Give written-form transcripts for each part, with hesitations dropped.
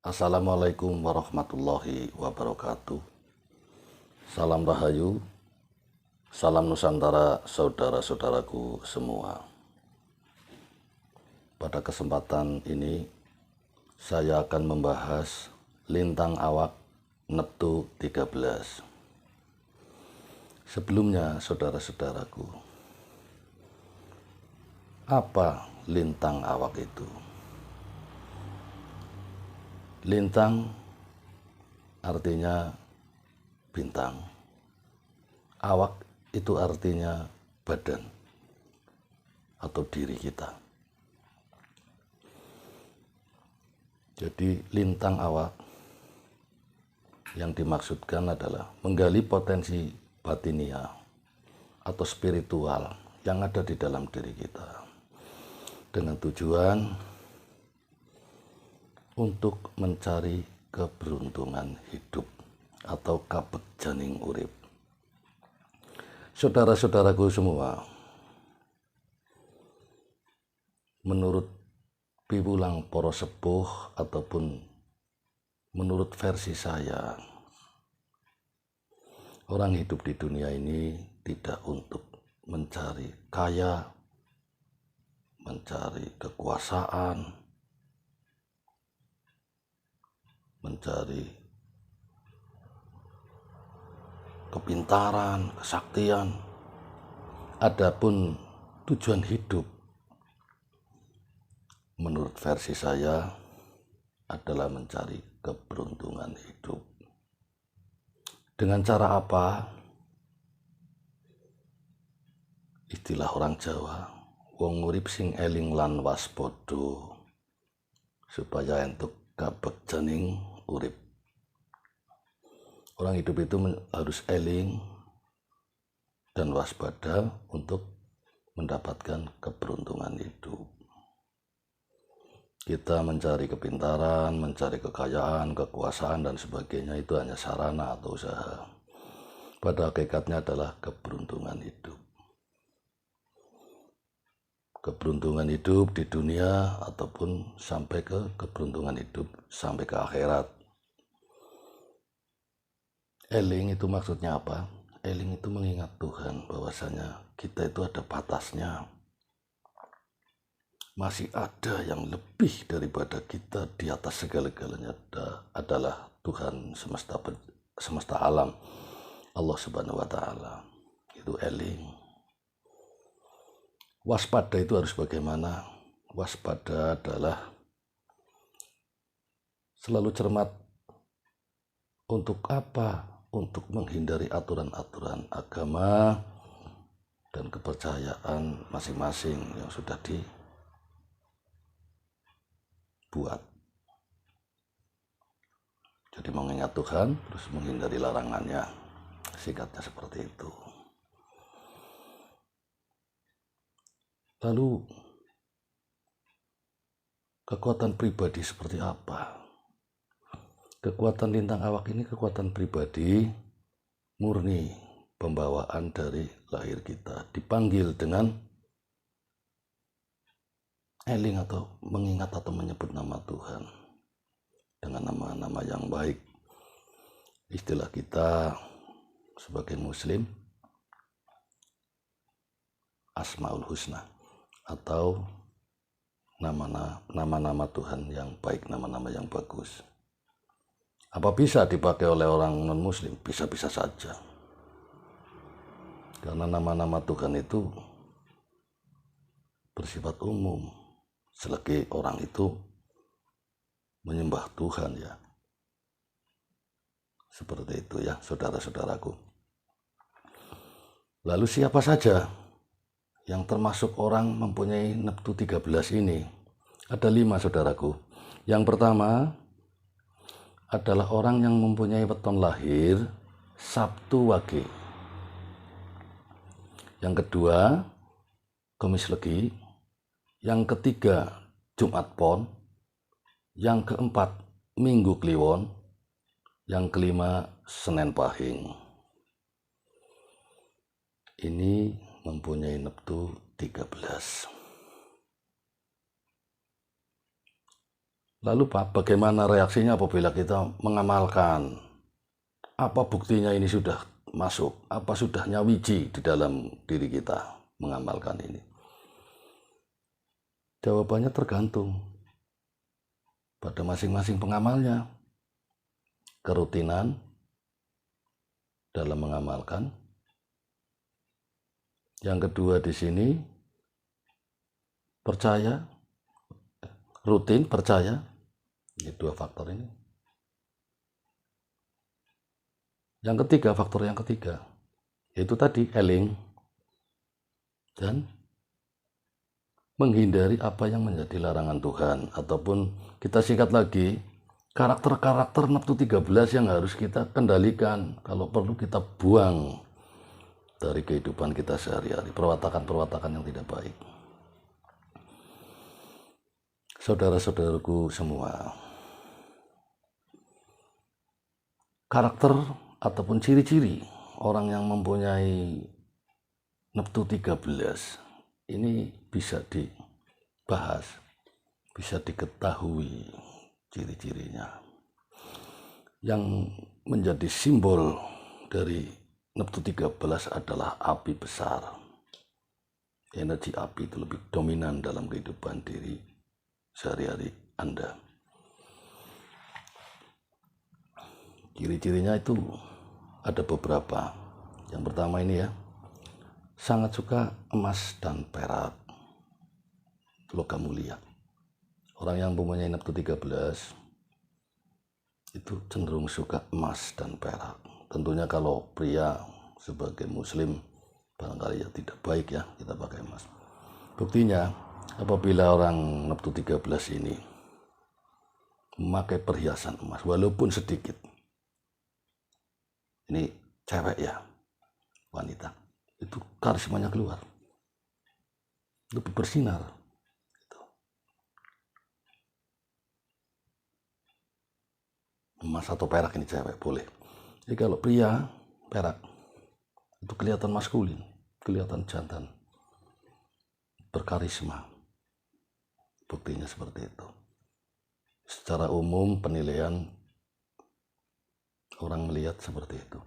Assalamualaikum warahmatullahi wabarakatuh. Salam Rahayu, salam Nusantara saudara-saudaraku semua. Pada kesempatan ini saya akan membahas lintang awak Neptu 13. Sebelumnya saudara-saudaraku, apa lintang awak itu? Lintang artinya bintang. Awak itu artinya badan atau diri kita. Jadi lintang awak yang dimaksudkan adalah menggali potensi batinia atau spiritual yang ada di dalam diri kita dengan tujuan untuk mencari keberuntungan hidup atau kabegjaning urip. Saudara-saudaraku semua, menurut piwulang para sepuh ataupun menurut versi saya, orang hidup di dunia ini tidak untuk mencari kaya, mencari kekuasaan, mencari kepintaran, kesaktian. Adapun tujuan hidup menurut versi saya adalah mencari keberuntungan hidup. Dengan cara apa? Istilah orang Jawa, wong urip sing eling lan waspada supaya entuk kabegjaning urip. Orang hidup itu harus eling dan waspada untuk mendapatkan keberuntungan hidup. Kita mencari kepintaran, mencari kekayaan, kekuasaan dan sebagainya itu hanya sarana atau usaha. Pada hakikatnya adalah keberuntungan hidup. Keberuntungan hidup di dunia ataupun sampai ke keberuntungan hidup sampai ke akhirat. Eling itu maksudnya apa? Eling itu mengingat Tuhan bahwasanya kita itu ada batasnya. Masih ada yang lebih daripada kita di atas segala-galanya adalah Tuhan semesta alam, Allah Subhanahu wa Ta'ala. Itu eling. Waspada itu harus bagaimana? Waspada adalah selalu cermat. Untuk apa? Untuk menghindari aturan-aturan agama dan kepercayaan masing-masing yang sudah dibuat. Jadi mengingat Tuhan terus menghindari larangannya. Singkatnya seperti itu. Lalu kekuatan pribadi seperti apa? Kekuatan lintang awak ini kekuatan pribadi murni, pembawaan dari lahir kita, dipanggil dengan eling atau mengingat atau menyebut nama Tuhan dengan nama-nama yang baik. Istilah kita sebagai muslim, Asmaul Husna atau nama-nama Tuhan yang baik, nama-nama yang bagus. Apa bisa dipakai oleh orang non-muslim? Bisa-bisa saja. Karena nama-nama Tuhan itu bersifat umum. Selagi orang itu menyembah Tuhan ya. Seperti itu ya saudara-saudaraku. Lalu siapa saja yang termasuk orang mempunyai Neptu 13 ini? Ada 5 saudaraku. Yang pertama adalah orang yang mempunyai weton lahir Sabtu Wage. Yang kedua, Kemis Legi. Yang ketiga, Jumat Pon. Yang keempat, Minggu Kliwon. Yang kelima, Senin Pahing. Ini mempunyai Neptu 13. Lalu Pak, bagaimana reaksinya apabila kita mengamalkan? Apa buktinya ini sudah masuk? Apa sudah nyawiji di dalam diri kita mengamalkan ini? Jawabannya tergantung pada masing-masing pengamalnya. Kerutinan dalam mengamalkan. Yang kedua di sini percaya, rutin percaya. Ini dua faktor ini. Yang ketiga, faktor yang ketiga, yaitu tadi eling dan menghindari apa yang menjadi larangan Tuhan. Ataupun kita singkat lagi, karakter-karakter neptu 13 yang harus kita kendalikan. Kalau perlu kita buang dari kehidupan kita sehari-hari, perwatakan-perwatakan yang tidak baik. Saudara-saudaraku semua, karakter ataupun ciri-ciri orang yang mempunyai neptu 13 ini bisa dibahas, bisa diketahui ciri-cirinya. Yang menjadi simbol dari neptu 13 adalah api besar. Energi api itu lebih dominan dalam kehidupan diri sehari-hari Anda. Ciri-cirinya itu ada beberapa. Yang pertama ini ya, sangat suka emas dan perak, logam mulia. Orang yang mempunyai neptu 13 itu cenderung suka emas dan perak. Tentunya kalau pria sebagai muslim barangkali ya tidak baik ya kita pakai emas. Buktinya apabila orang neptu 13 ini memakai perhiasan emas walaupun sedikit, ini cewek ya, wanita, itu karismanya keluar, lebih bersinar. Emas atau perak ini cewek boleh. Jadi kalau pria perak itu kelihatan maskulin, kelihatan jantan, berkarisma. Buktinya seperti itu. Secara umum penilaian orang melihat seperti itu.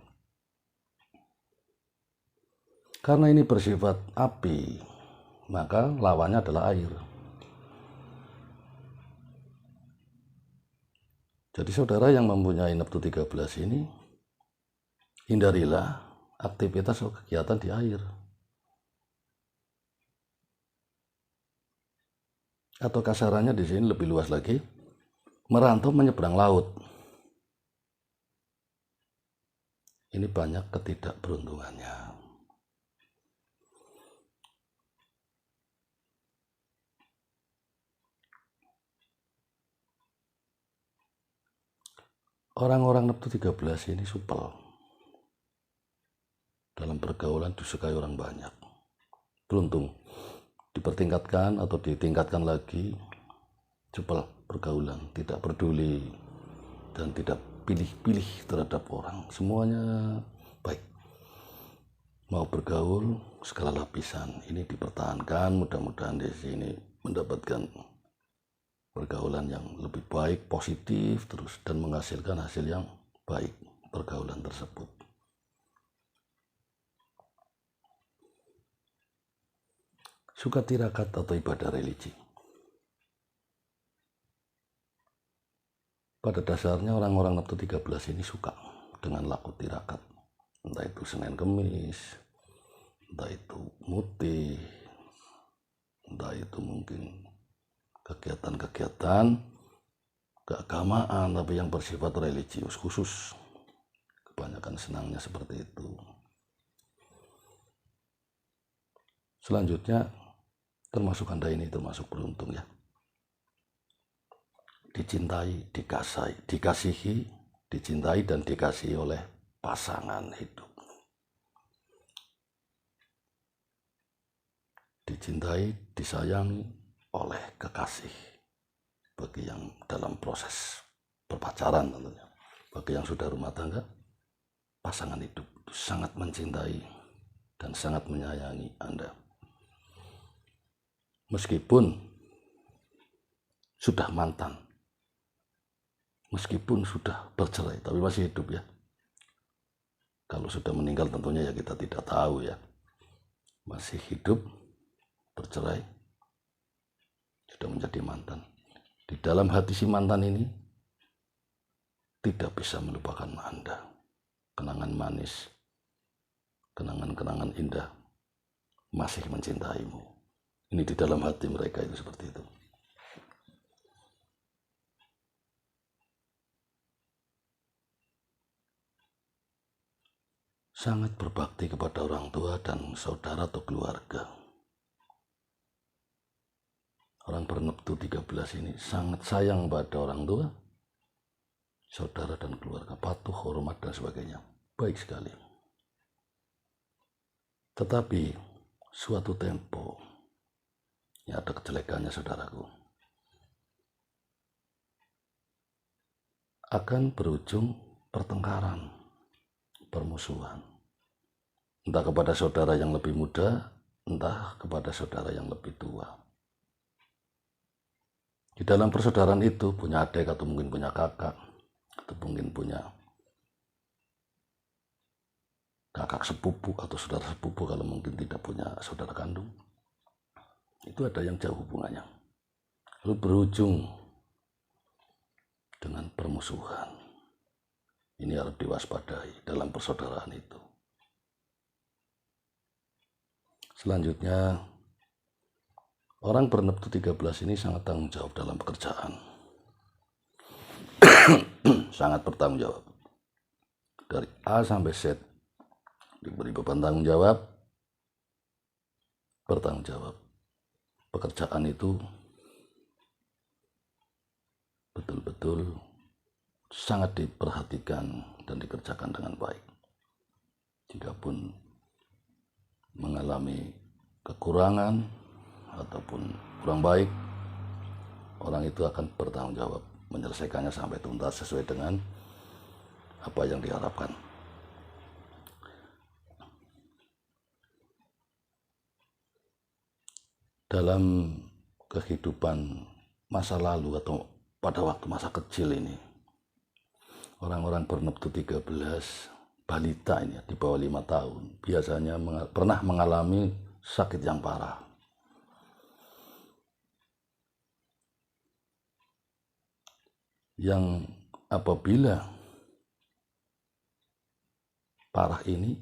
Karena ini bersifat api, maka lawannya adalah air. Jadi saudara yang mempunyai neptu 13 ini, hindarilah aktivitas atau kegiatan di air. Atau kasarannya di sini lebih luas lagi, merantau menyeberang laut. Ini banyak ketidakberuntungannya. Orang-orang neptu 13 ini supel. Dalam pergaulan disukai orang banyak. Beruntung. Dipertingkatkan atau ditingkatkan lagi, supel pergaulan, tidak peduli dan tidak pilih-pilih terhadap orang. Semuanya baik. Mau bergaul segala lapisan. Ini dipertahankan, mudah-mudahan di sini mendapatkan pergaulan yang lebih baik, positif terus dan menghasilkan hasil yang baik pergaulan tersebut. Suka tirakat atau ibadah religi. Pada dasarnya orang-orang neptu 13 ini suka dengan laku tirakat. Entah itu Senin Kemis, entah itu mutih, entah itu mungkin kegiatan-kegiatan keagamaan tapi yang bersifat religius khusus. Kebanyakan senangnya seperti itu. Selanjutnya termasuk Anda ini termasuk beruntung ya. Dicintai, dikasihi, dicintai dan dikasihi oleh pasangan hidup. Dicintai, disayangi oleh kekasih. Bagi yang dalam proses berpacaran tentunya. Bagi yang sudah rumah tangga, pasangan hidup itu sangat mencintai dan sangat menyayangi Anda. Meskipun sudah mantan, meskipun sudah bercerai tapi masih hidup ya. Kalau sudah meninggal tentunya ya kita tidak tahu ya. Masih hidup, bercerai, sudah menjadi mantan. Di dalam hati si mantan ini tidak bisa melupakan Anda. Kenangan manis, kenangan-kenangan indah masih mencintaimu. Ini di dalam hati mereka itu seperti itu. Sangat berbakti kepada orang tua dan saudara atau keluarga. Orang berneptu 13 ini sangat sayang pada orang tua, saudara dan keluarga, patuh, hormat dan sebagainya. Baik sekali. Tetapi suatu tempo ya ada kejelekannya saudaraku. Akan berujung pertengkaran, permusuhan. Entah kepada saudara yang lebih muda, entah kepada saudara yang lebih tua. Di dalam persaudaraan itu punya adik atau mungkin punya kakak, atau mungkin punya kakak sepupu atau saudara sepupu kalau mungkin tidak punya saudara kandung. Itu ada yang jauh hubungannya. Lalu berujung dengan permusuhan. Ini harus diwaspadai dalam persaudaraan itu. Selanjutnya, orang berneptu 13 ini sangat tanggung jawab dalam pekerjaan. Sangat bertanggung jawab. Dari A sampai Z diberi beban tanggung jawab, bertanggung jawab. Pekerjaan itu betul-betul sangat diperhatikan dan dikerjakan dengan baik. Jikapun mengalami kekurangan ataupun kurang baik, orang itu akan bertanggung jawab menyelesaikannya sampai tuntas sesuai dengan apa yang diharapkan. Dalam kehidupan masa lalu atau pada waktu masa kecil ini, orang-orang berneptu 13, balita ini di bawah 5 tahun, biasanya pernah mengalami sakit yang parah. Yang apabila parah ini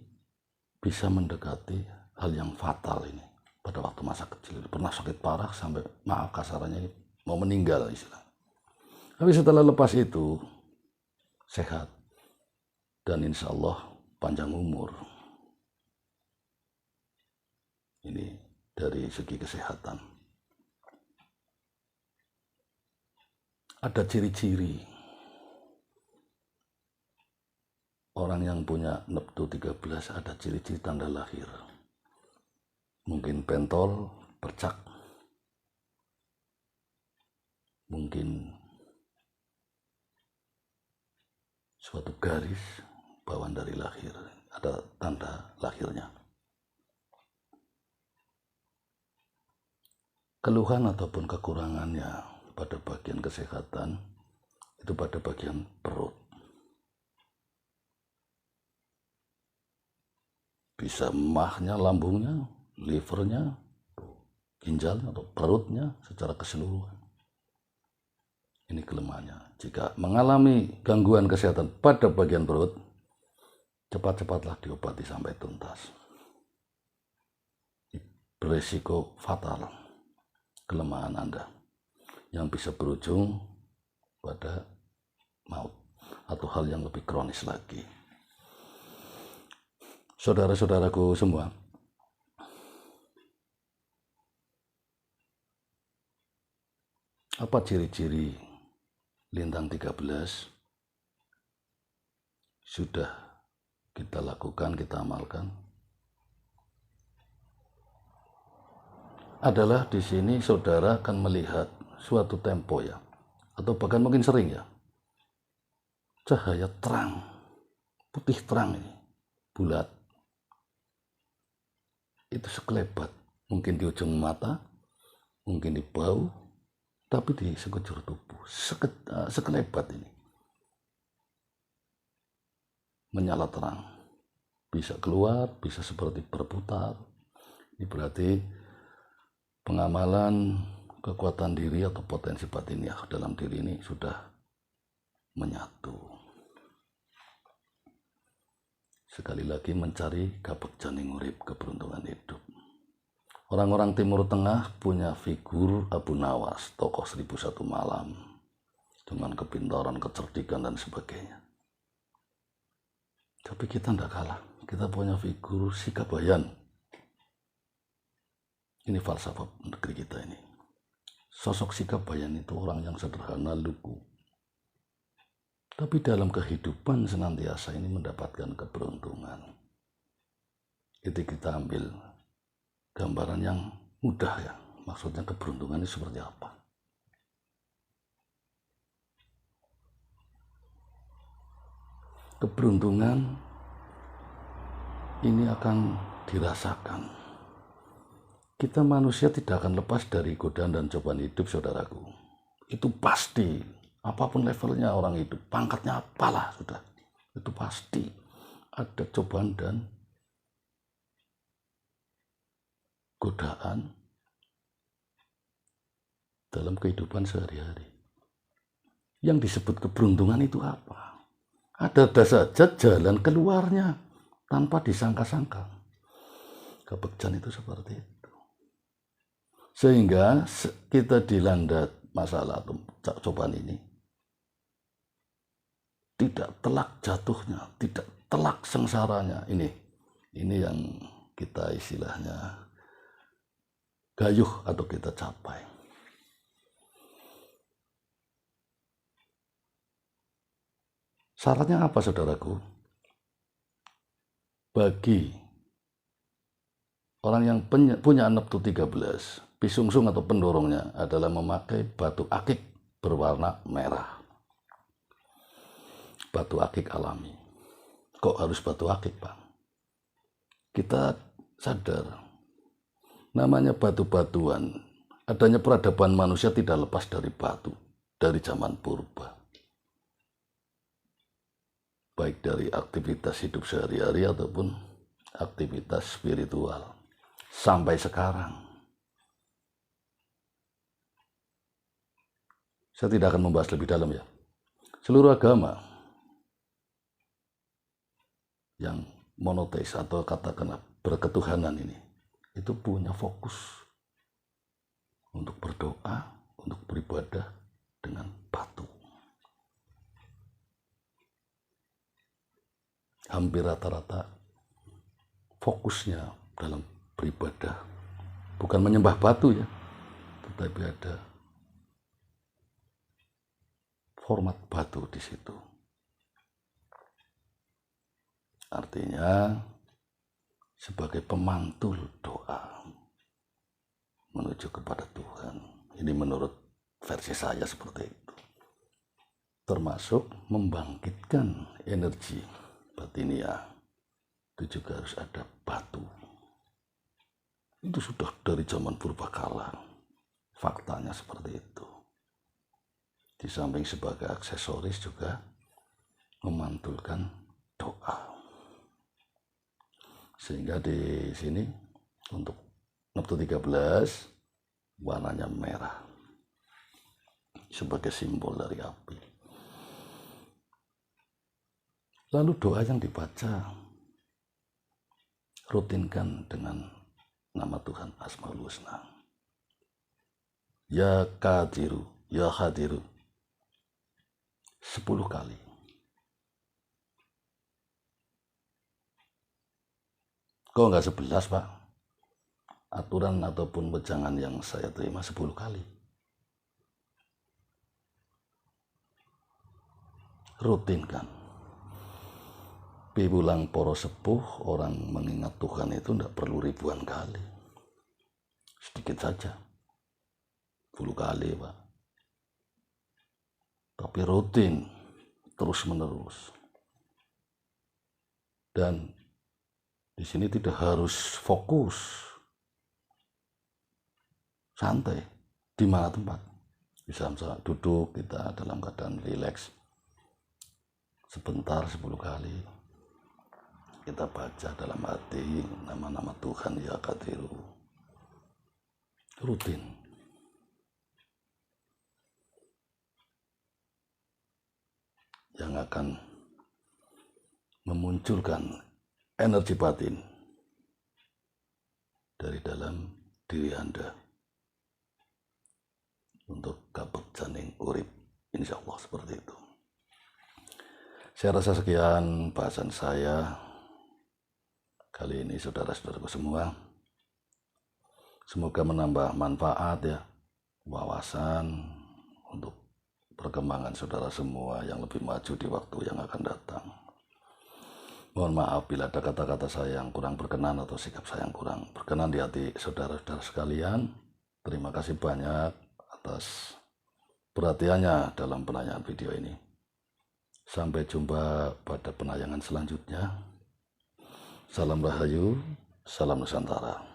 bisa mendekati hal yang fatal ini. Pada waktu masa kecil pernah sakit parah sampai maaf kasarannya mau meninggal istilah. Tapi setelah lepas itu sehat dan insya Allah panjang umur. Ini dari segi kesehatan. Ada ciri-ciri orang yang punya neptu 13, ada ciri-ciri tanda lahir. Mungkin pentol, bercak. Mungkin suatu garis bawaan dari lahir, ada tanda lahirnya. Keluhan ataupun kekurangannya pada bagian kesehatan itu pada bagian perut. Bisa emahnya, lambungnya, livernya, ginjalnya atau perutnya secara keseluruhan. Ini kelemahannya. Jika mengalami gangguan kesehatan pada bagian perut, cepat-cepatlah diobati sampai tuntas. Beresiko fatal kelemahan Anda yang bisa berujung pada maut atau hal yang lebih kronis lagi. Saudara-saudaraku semua, apa ciri-ciri lintang 13 sudah kita lakukan, kita amalkan? Adalah di sini saudara akan melihat suatu tempo ya, atau bahkan mungkin sering ya, cahaya terang, putih terang ini, bulat. Itu sekelebat, mungkin di ujung mata, mungkin di bau, tapi di sekujur tubuh, sekelebat ini. menyala terang. Bisa keluar, bisa seperti berputar. Ini berarti pengamalan kekuatan diri atau potensi batin ya dalam diri ini sudah menyatu. Sekali lagi mencari kabegjaning urip, keberuntungan hidup. Orang-orang Timur Tengah punya figur Abu Nawas, tokoh 1001 malam, dengan kepintaran, kecerdikan, dan sebagainya. Tapi kita tidak kalah, kita punya figur Sikabayan. Ini falsafah negeri kita ini. Sosok Sikabayan itu orang yang sederhana, lugu. Tapi dalam kehidupan senantiasa ini mendapatkan keberuntungan. Itu kita ambil gambaran yang mudah ya. Maksudnya keberuntungan ini seperti apa? Keberuntungan ini akan dirasakan. Kita manusia tidak akan lepas dari godaan dan cobaan hidup, saudaraku. Itu pasti. Apapun levelnya orang hidup, pangkatnya apalah sudah. Itu pasti ada cobaan dan godaan dalam kehidupan sehari-hari. Yang disebut keberuntungan itu apa? Ada saja jalan keluarnya tanpa disangka-sangka. Kabegjan itu seperti itu. Sehingga kita dilanda masalah atau cobaan ini tidak telak jatuhnya, tidak telak sengsaranya. Ini yang kita istilahnya gayuh atau kita capai. Syaratnya apa, saudaraku? Bagi orang yang punya neptu 13, pisungsung atau pendorongnya adalah memakai batu akik berwarna merah. Batu akik alami. Kok harus batu akik, Pak? Kita sadar namanya batu-batuan, adanya peradaban manusia tidak lepas dari batu, dari zaman purba. Baik dari aktivitas hidup sehari-hari ataupun aktivitas spiritual. Sampai sekarang. Saya tidak akan membahas lebih dalam ya. Seluruh agama yang monoteis atau katakanlah berketuhanan ini, itu punya fokus untuk berdoa, untuk beribadah dengan batu. Hampir rata-rata fokusnya dalam beribadah bukan menyembah batu ya, tetapi ada format batu di situ. Artinya sebagai pemantul doa menuju kepada Tuhan. Ini menurut versi saya seperti itu. Termasuk membangkitkan energi batinia. Itu juga harus ada batu. Itu sudah dari zaman purbakala. Faktanya seperti itu. Di samping sebagai aksesoris juga memantulkan doa. Sehingga di sini untuk neptu 13 warnanya merah sebagai simbol dari api. Lalu doa yang dibaca rutinkan dengan nama Tuhan Asmaul Husna. Ya Qadiru, Ya Hadiru 10 kali. Kok enggak 11, Pak? Aturan ataupun wejangan yang saya terima 10 kali. Rutinkan. Piwulang poro sepuh, orang mengingat Tuhan itu tidak perlu ribuan kali. Sedikit saja. 10 kali, Pak. Tapi rutin, terus menerus. Dan di sini tidak harus fokus, santai, di mana tempat. Bisa misalnya duduk kita dalam keadaan rileks, sebentar 10 kali. kita baca dalam hati nama-nama Tuhan ya Qadiru rutin. Yang akan memunculkan energi batin dari dalam diri Anda untuk dapat janing urip, insya Allah seperti itu. Saya rasa sekian bahasan saya kali ini, saudara-saudaraku semua. Semoga menambah manfaat ya, wawasan untuk perkembangan saudara semua yang lebih maju di waktu yang akan datang. Mohon maaf bila ada kata-kata saya yang kurang berkenan atau sikap saya yang kurang berkenan di hati saudara-saudara sekalian. Terima kasih banyak atas perhatiannya dalam penayangan video ini. Sampai jumpa pada penayangan selanjutnya. Salam Rahayu, salam Nusantara.